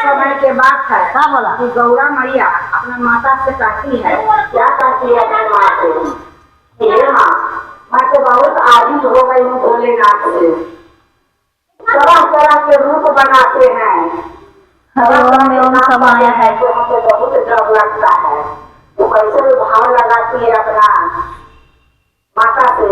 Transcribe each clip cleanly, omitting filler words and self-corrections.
समय के बात है। क्या बोला? कि गौरा मैया अपना माता से कहती है, क्या कहती है अपनी माँ से? ये माँ, मैं तो बहुत आदि हो गई हूँ भोलेनाथ से। तरह तरह के रूप बनाते हैं, समाया है तो हमको बहुत डर लगता है। तो कैसे भाव लगाती है अपना माता से,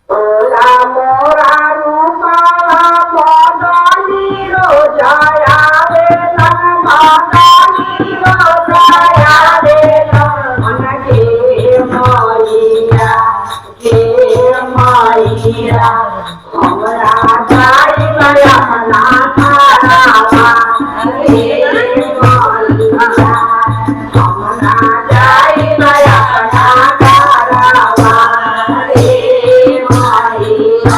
भोला मोरा रूपाला मदनी रोजाया रे लन मदनी रोजाया रे लन के मैया हमरा जाई गया ना तारावा रे मैया हमरा जाई गया ना तारावा रे मैया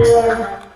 Yeah.